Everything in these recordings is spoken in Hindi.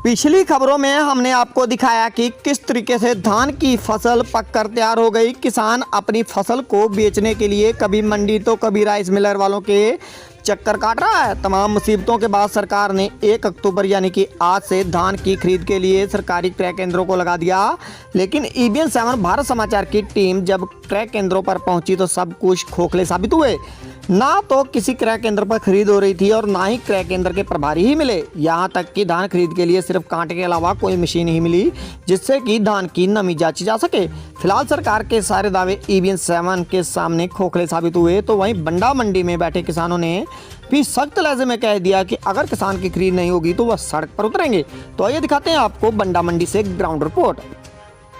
पिछली खबरों में हमने आपको दिखाया कि किस तरीके से धान की फसल पककर तैयार हो गई। किसान अपनी फसल को बेचने के लिए कभी मंडी तो कभी राइस मिलर वालों के चक्कर काट रहा है। तमाम मुसीबतों के बाद सरकार ने 1 अक्टूबर यानी कि आज से धान की खरीद के लिए सरकारी क्रय केंद्रों को लगा दिया। लेकिन EBN 7 भारत समाचार की टीम जब क्रय केंद्रों पर पहुंची तो सब कुछ खोखले साबित हुए। ना तो किसी क्रय केंद्र पर खरीद हो रही थी और ना ही क्रय केंद्र के प्रभारी ही मिले। यहाँ तक कि धान खरीद के लिए सिर्फ कांटे के अलावा कोई मशीन ही मिली जिससे कि धान की नमी जांची जा सके। फिलहाल सरकार के सारे दावे EBN 7 के सामने खोखले साबित हुए। तो वहीं बंडा मंडी में बैठे किसानों ने भी सख्त लहजे में कह दिया कि अगर किसान की खरीद नहीं होगी तो वह सड़क पर उतरेंगे। तो आइए दिखाते हैं आपको बंडा मंडी से ग्राउंड रिपोर्ट।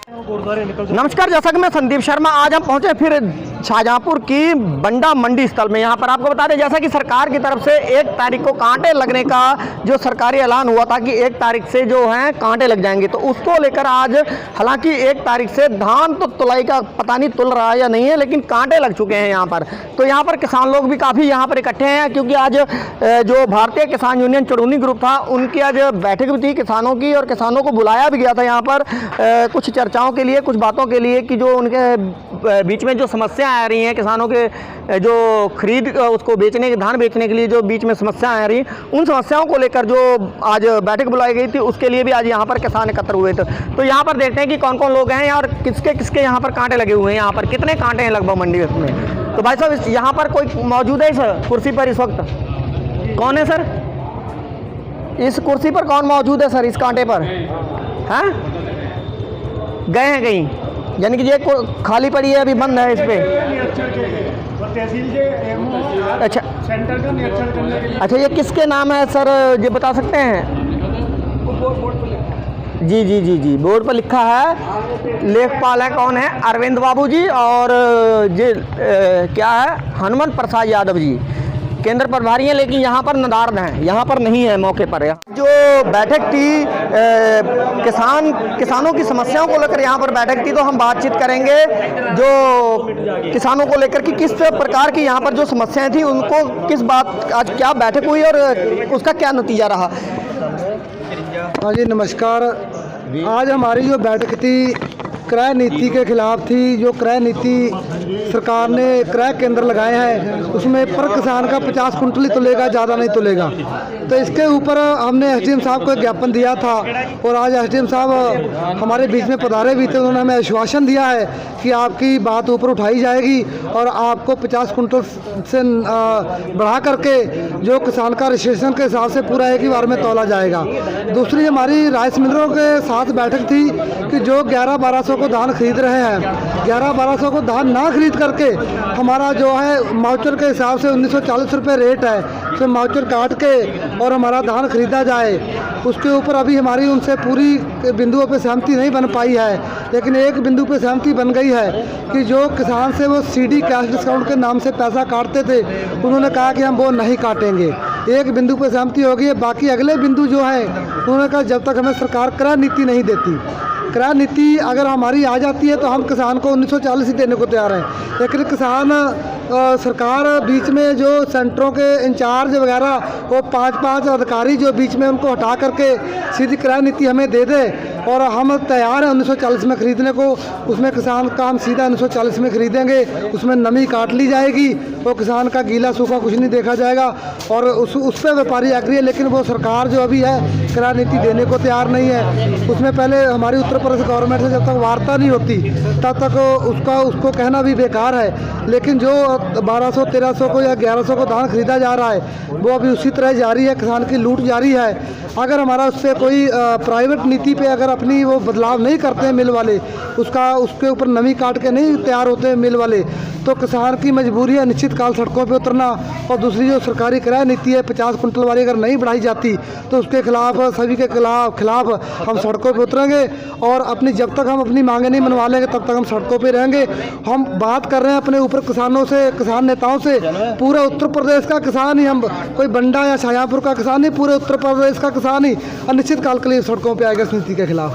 नमस्कार, जैसा कि मैं संदीप शर्मा, आज हम पहुंचे फिर शाहजहांपुर की बंडा मंडी स्थल में। यहाँ पर आपको बता दें, जैसा कि सरकार की तरफ से 1 तारीख को कांटे लगने का जो सरकारी ऐलान हुआ था कि 1 तारीख से जो है कांटे लग जाएंगे, तो उसको लेकर आज हालांकि 1 तारीख से धान तो तुलाई का पता नहीं तुल रहा है या नहीं है, लेकिन कांटे लग चुके हैं यहाँ पर। तो यहाँ पर किसान लोग भी काफ़ी यहाँ पर इकट्ठे हैं क्योंकि आज जो भारतीय किसान यूनियन चुड़ूनी ग्रुप था उनकी आज बैठक भी थी किसानों की, और किसानों को बुलाया भी गया था यहाँ पर कुछ चर्चाओं के लिए, कुछ बातों के लिए कि जो उनके बीच में जो समस्या आ रही हैं, किसानों के जो खरीद उसको बेचने के धान बेचने के लिए जो बीच में समस्याएं आ रही, उन समस्याओं को लेकर जो आज बैठक बुलाई गई थी उसके लिए भी आज यहाँ पर किसान एकत्र हुए थे। तो यहाँ पर देखते हैं कि कौन कौन लोग हैं और किसके किसके यहाँ पर कांटे लगे हुए हैं, यहाँ पर कितने कांटे हैं लगभग मंडी में। तो भाई साहब, यहाँ पर कोई मौजूद है इस कुर्सी पर इस वक्त? कौन है सर इस कुर्सी पर? कौन मौजूद है सर इस कांटे पर? हैं, गए हैं कहीं? यानी कि ये खाली पड़ी है, अभी बंद है इस पे। अच्छा अच्छा, ये किसके नाम है सर, ये बता सकते हैं? जी जी जी जी, बोर्ड पर लिखा है, लेखपाल है कौन है? अरविंद बाबू जी, और ये क्या है, हनुमंत प्रसाद यादव जी केंद्र प्रभारी हैं, लेकिन यहाँ पर नदार्द हैं, यहाँ पर नहीं है मौके पर। जो बैठक थी किसानों की समस्याओं को लेकर यहाँ पर बैठक थी, तो हम बातचीत करेंगे जो किसानों को लेकर कि किस प्रकार की यहाँ पर जो समस्याएं थी उनको किस बात आज क्या बैठक हुई और उसका क्या नतीजा रहा। हाँ जी, नमस्कार। आज हमारी जो बैठक थी क्रय नीति के खिलाफ थी। जो क्रय नीति सरकार ने क्रय केंद्र लगाए हैं उसमें पर किसान का 50 कुंटल ही तुलेगा, ज़्यादा नहीं तुलेगा। तो इसके ऊपर हमने SDM साहब को एक ज्ञापन दिया था और आज SDM साहब हमारे बीच में पधारे भी थे। उन्होंने हमें आश्वासन दिया है कि आपकी बात ऊपर उठाई जाएगी और आपको 50 कुंटल से बढ़ा करके जो किसान का रजिस्ट्रेशन के हिसाब से पूरा एक ही बार में तोला जाएगा। दूसरी हमारी राइस मिलरों के साथ बैठक थी कि जो 11-1200 को धान खरीद रहे हैं, 11-1200 को धान ना खरीद करके हमारा जो है माउचर के हिसाब से 1940 रुपये रेट है, तो माउचर काट के और हमारा धान खरीदा जाए। उसके ऊपर अभी हमारी उनसे पूरी बिंदुओं पे सहमति नहीं बन पाई है, लेकिन एक बिंदु पे सहमति बन गई है कि जो किसान से वो CD कैश डिस्काउंट के नाम से पैसा काटते थे, उन्होंने कहा कि हम वो नहीं काटेंगे। एक बिंदु पे सहमति हो गई है। बाकी अगले बिंदु जो है उन्होंने कहा जब तक हमें सरकार क्रय नीति नहीं देती, क्रय नीति अगर हमारी आ जाती है तो हम किसान को 1940 ही देने को तैयार हैं। लेकिन किसान सरकार बीच में जो सेंटरों के इंचार्ज वगैरह वो 5-5 अधिकारी जो बीच में उनको हटा करके सीधी क्रय नीति हमें दे दे और हम तैयार हैं 1940 में खरीदने को। उसमें किसान का हम सीधा 1940 में खरीदेंगे, उसमें नमी काट ली जाएगी, वो किसान का गीला सूखा कुछ नहीं देखा जाएगा और उस पर व्यापारी एग्री है। लेकिन वो सरकार जो अभी है क्रय नीति देने को तैयार नहीं है। उसमें पहले हमारी उत्तर प्रदेश गवर्नमेंट से जब तक वार्ता नहीं होती तब तक उसको कहना भी बेकार है। लेकिन जो 1200-1300 को या 1100 को धान खरीदा जा रहा है वो अभी उसी तरह जारी है, किसान की लूट जारी है। अगर हमारा उससे कोई प्राइवेट नीति पे अगर अपनी वो बदलाव नहीं करते हैं मिल वाले, उसके ऊपर नमी काट के नहीं तैयार होते हैं मिल वाले, तो किसान की मजबूरी है निश्चित काल सड़कों पे उतरना। और दूसरी जो सरकारी क्रय नीति है 50 कुंटल वाली अगर नहीं बढ़ाई जाती तो उसके खिलाफ सभी के खिलाफ हम सड़कों पे उतरेंगे और अपनी जब तक हम अपनी मांगे नहीं मनवा लेंगे तब तक हम सड़कों पे रहेंगे। हम बात कर रहे हैं अपने ऊपर किसानों से, किसान नेताओं से। पूरा उत्तर प्रदेश का किसान ही, हम कोई बंडा या शाहजहांपुर का किसान नहीं, पूरे उत्तर प्रदेश का किसान ही अनिश्चित काल के लिए सड़कों पे आएगा इस नीति के खिलाफ।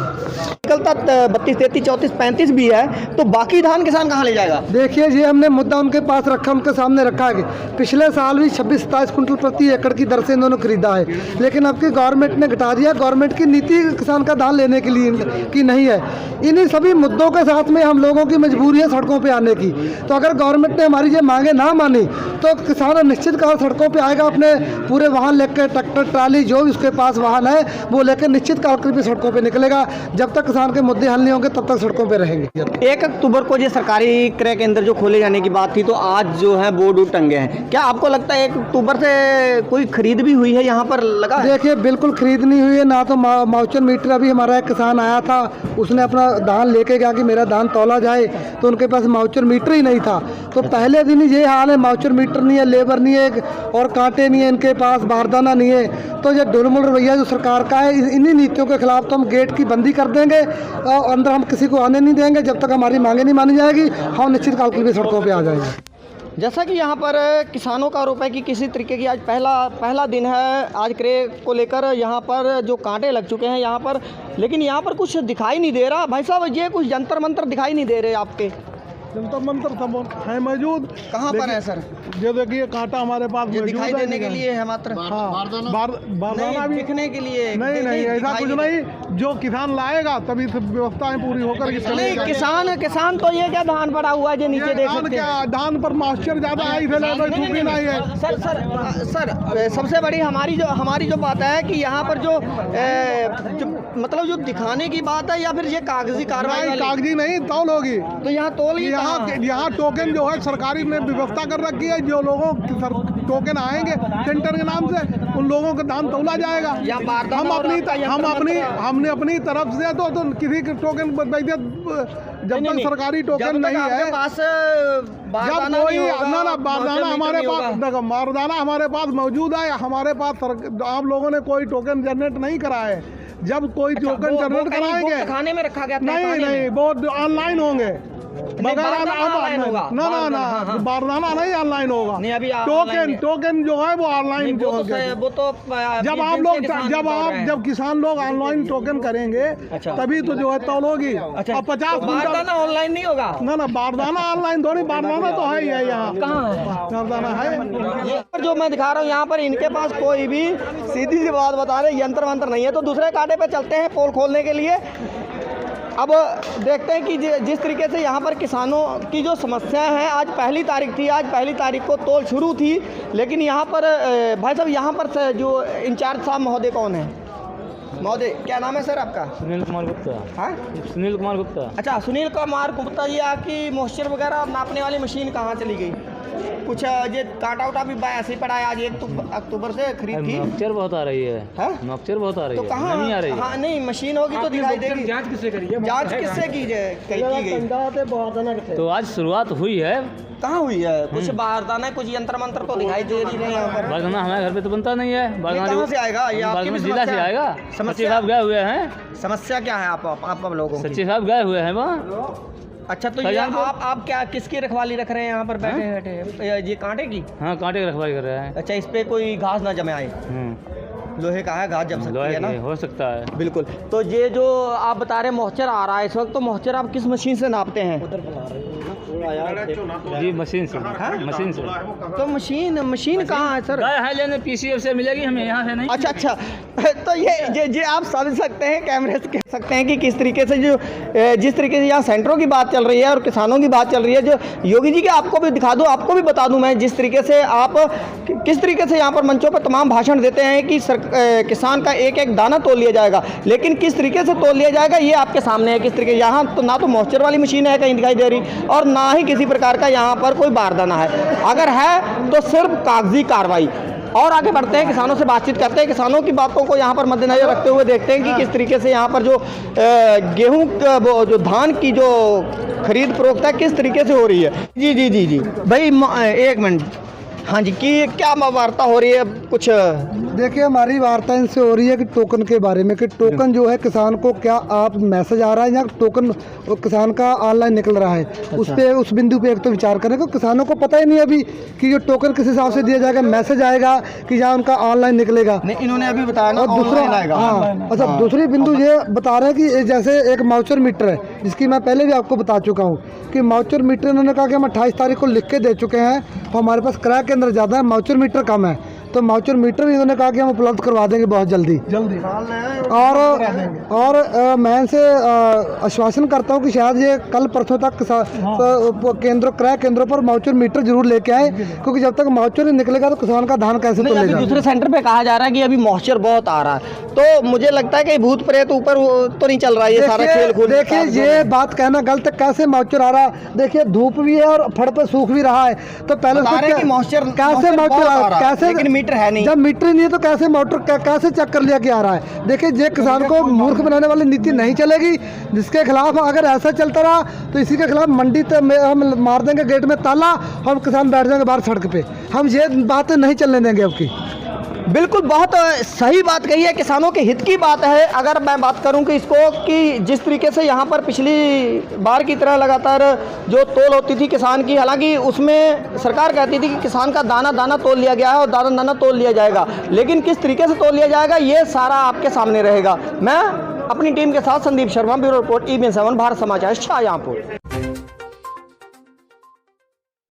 निकलता 32, 33, 34, 35 भी है, तो बाकी धान किसान कहाँ ले जाएगा? देखिए, ये हमने मुद्दा उनके पास रखा, उनके सामने रखा है कि पिछले साल भी 26-27 कुंटल प्रति एकड़ की दर से इन्होंने खरीदा है, लेकिन अब की गवर्नमेंट ने घटा दिया। गवर्नमेंट की नीति किसान का धान लेने के लिए की नहीं है। इन्हीं सभी मुद्दों के साथ में हम लोगों की मजबूरी है सड़कों पे आने की। तो अगर गवर्नमेंट ने हमारी ये मांगे ना मानी तो किसान निश्चित काल सड़कों पे आएगा, अपने पूरे वाहन लेकर, ट्रैक्टर, ट्राली, जो भी उसके पास वाहन है वो लेकर निश्चित काल के भी सड़कों पे निकलेगा। जब तक किसान के मुद्दे हल नहीं होंगे तब तक सड़कों पे रहेंगे। 1 अक्टूबर को जो सरकारी क्रय केंद्र जो खोले जाने की बात थी, तो आज जो है बोर्ड उठ टंगे हैं। क्या आपको लगता है 1 अक्टूबर से कोई खरीद भी हुई है यहाँ पर लगा? देखिए, बिल्कुल खरीद नहीं हुई है ना। तो माउचर मीटर, अभी हमारा एक किसान आया था, उसने अपना धान लेके गया कि मेरा धान तौला जाए, तो उनके पास माउचर मीटर ही नहीं था। तो पहले दिन ही ये हाल है, माउचर मीटर नहीं है, लेबर नहीं है और कांटे नहीं है इनके पास, बारदाना नहीं है। तो ये ढुलमुल रवैया जो सरकार का है, इन्हीं नीतियों के खिलाफ तो हम गेट की बंदी कर देंगे और अंदर हम किसी को आने नहीं देंगे। जब तक हमारी मांगे नहीं मानी जाएगी, हम निश्चित काल के लिए सड़कों पे आ जाएंगे। जैसा कि यहाँ पर किसानों का आरोप है कि किसी तरीके की आज पहला दिन है, आज क्रय को लेकर यहाँ पर जो कांटे लग चुके हैं यहाँ पर, लेकिन यहाँ पर कुछ दिखाई नहीं दे रहा। भाई साहब, ये कुछ जंतर मंतर दिखाई नहीं दे रहे आपके? जंतर मंतर सब है मौजूद। कहाँ पर है सर? जो देखिए कांटा हमारे पास ये दिखाई देने के लिए है मात्र? बारदाना भी दिखने के लिए? नहीं, ऐसा कुछ नहीं। जो किसान लाएगा तभी सब व्यवस्थाएं पूरी होकर किसान तो ये क्या धान पड़ा हुआ है जो नीचे देख सकते हैं? धान पर मॉइस्चर ज्यादा आई थे, नहीं है। सर सबसे बड़ी हमारी जो बात है कि यहाँ पर जो मतलब जो दिखाने की बात है, या फिर ये कागजी कार्रवाई? कागजी नहीं, तौल होगी। तो यहाँ तौल यहाँ टोकन जो है सरकारी ने व्यवस्था कर रखी है। जो लोगों की टोकन आएंगे सेंटर के नाम से, उन लोगों का दान तौला जाएगा। हमने अपनी तरफ से तो किसी के टोकन जब तक सरकारी टोकन नहीं है, जब कोई ना बारदाना हमारे पास, देखो बारदाना हमारे पास मौजूद है। हमारे पास आप लोगों ने कोई टोकन जनरेट नहीं करा है। जब कोई टोकन जनरेट कराएंगे, खाने में रखा गया? नहीं, वो ऑनलाइन होंगे। मगर ना बारदाना नहीं ऑनलाइन होगा। टोकन जो है वो ऑनलाइन वो तो जब आप लोग जब किसान लोग ऑनलाइन टोकन करेंगे तभी तो जो है तौल होगी। और 50 बारदाना ऑनलाइन नहीं होगा? ना बारदाना ऑनलाइन थोड़ी, बारदाना तो है ही है। यहाँ कहाँ है बारदाना? है जो मैं दिखा रहा हूँ यहाँ पर, इनके पास कोई भी सीधी सी बात बता रहे यंत्र मंत्र नहीं है। तो दूसरे कांटे पे चलते हैं पोल खोलने के लिए। अब देखते हैं कि जिस तरीके से यहाँ पर किसानों की जो समस्या है, आज पहली तारीख थी, आज पहली तारीख को तौल शुरू थी, लेकिन यहाँ पर भाई साहब, यहाँ पर जो इंचार्ज साहब महोदय कौन है? महोदय, क्या नाम है सर आपका? सुनील कुमार गुप्ता। हाँ, सुनील कुमार गुप्ता। अच्छा, सुनील कुमार गुप्ता जी, आपकी मॉइस्चर वगैरह नापने वाली मशीन कहाँ चली गई? कुछ ये कांटा उटा भी ऐसे ही पड़ा है। आज 1 अक्टूबर से खरीद की। मॉइस्चर बहुत आ रही है। मॉइस्चर बहुत आ रही है। तो कहाँ नहीं आ रही? हाँ, नहीं, मशीन होगी तो दिखाई देगी। जांच किससे करी है? जांच किससे की गई? तो आज शुरुआत हुई है। कहाँ हुई है? कुछ बारदाना, कुछ यंत्र मंत्र तो दिखाई दे रही है यहाँ पर। बारदाना हमारे घर पे तो बनता नहीं है। कहाँ से आएगा? ये आपकी जिला से आएगा। सचिव साहब गए हुए हैं। समस्या क्या है आप लोगों की? सचिव साहब गए हुए हैं वहाँ। अच्छा, तो ये आप क्या किसकी रखवाली रख रहे हैं यहाँ पर बैठे? ये कांटे की? हाँ, कांटे की रखवाली कर रहे हैं। अच्छा, इस पे कोई घास ना जमे आए? लोहे का है, घास जम सकती है ना? हो सकता है, बिल्कुल। तो ये जो आप बता रहे हैं मॉइस्चर आ रहा है इस वक्त, तो मॉइस्चर आप किस मशीन से नापते हैं? जी, मशीन से। मशीन से। तो मशीन कहाँ है सर? है लेने PCF से मिलेगी हमें, यहाँ से नहीं। अच्छा, तो ये आप समझ सकते हैं, कैमरे से कह सकते हैं कि किस तरीके से जिस तरीके से यहाँ सेंटरों की बात चल रही है और किसानों की बात चल रही है। जो योगी जी के आपको भी दिखा दूँ, आपको भी बता दूँ मैं, जिस तरीके से आप किस तरीके से यहाँ पर मंचों पर तमाम भाषण देते हैं कि किसान का एक एक दाना तोल लिया जाएगा, लेकिन किस तरीके से तोल लिया जाएगा ये आपके सामने है। किस तरीके यहाँ तो ना तो मॉइस्चर वाली मशीन है कहीं दिखाई दे रही, और ना ही किसी प्रकार का यहाँ पर कोई बारदाना है। अगर है तो सिर्फ कागजी कार्रवाई। और आगे बढ़ते हैं, किसानों से बातचीत करते हैं, किसानों की बातों को यहाँ पर मद्देनजर रखते हुए देखते हैं कि किस तरीके से यहाँ पर जो गेहूँ जो धान की जो खरीद फरोख्त है किस तरीके से हो रही है। जी भाई, एक मिनट, हाँ जी, कि क्या वार्ता हो रही है कुछ? देखिए, हमारी वार्ता इनसे हो रही है कि टोकन के बारे में, कि टोकन जो है किसान को क्या आप मैसेज आ रहा है या टोकन किसान का ऑनलाइन निकल रहा है, उस पे उस बिंदु पे एक तो विचार करें, क्योंकि किसानों को पता ही नहीं अभी कि ये टोकन किस हिसाब से दिया जाएगा, मैसेज आएगा कि या उनका ऑनलाइन निकलेगा। नहीं, इन्होंने अभी बताया ना और दूसरा, हाँ, अच्छा, दूसरी बिंदु ये बता रहे हैं कि जैसे एक माउचर मीटर है, जिसकी मैं पहले भी आपको बता चुका हूँ कि माउचर मीटर इन्होंने कहा कि हम 28 तारीख को लिख के दे चुके हैं, और हमारे पास क्रय केंद्र ज़्यादा है, माउचर मीटर कम है, तो माउचर मीटर भी इन्होंने कहा कि हम उपलब्ध करवा देंगे बहुत जल्दी। और मैं इनसे आश्वासन करता हूँ कि शायद ये कल परसों तक क्रय केंद्रों पर माउचर मीटर जरूर लेके आए, क्योंकि जब तक माउचर नहीं निकलेगा तो किसान का धान कैसे अभी तोलेगा। दूसरे सेंटर पे कहा जा रहा है कि अभी मॉइस्चर बहुत आ रहा है, तो मुझे लगता है कि भूत प्रेत ऊपर तो नहीं चल रहा है ये सारा खेल कूद। देखिए, ये बात कहना गलत है, कैसे मॉइस्चर आ रहा है? देखिए, धूप भी है और फड़ पे सूख भी रहा है, तो पहले मॉइस्चर कैसे मॉइस्चर आ रहा है, कैसे, लेकिन मीटर है नहीं। जब मीटर नहीं है तो कैसे मोटर कैसे चेक कर लिया कि आ रहा है? देखिए, ये किसान को मूर्ख बनाने वाली नीति नहीं चलेगी, जिसके खिलाफ अगर ऐसा चलता रहा तो इसी के खिलाफ मंडी में हम मार देंगे गेट में ताला, हम किसान बैठ जाएंगे बाहर सड़क पे। हम ये बातें नहीं चलने देंगे अब की। बिल्कुल, बहुत सही बात कही है, किसानों के हित की बात है। अगर मैं बात करूं कि इसको कि जिस तरीके से यहाँ पर पिछली बार की तरह लगातार जो तोल होती थी किसान की, हालांकि उसमें सरकार कहती थी कि किसान का दाना दाना तोल लिया गया है और दाना दाना तोल लिया जाएगा, लेकिन किस तरीके से तोल लिया जाएगा ये सारा आपके सामने रहेगा। मैं अपनी टीम के साथ Sandeep Sharma, bureau report EBN 7 Bharat समाचार, शाहजहांपुर।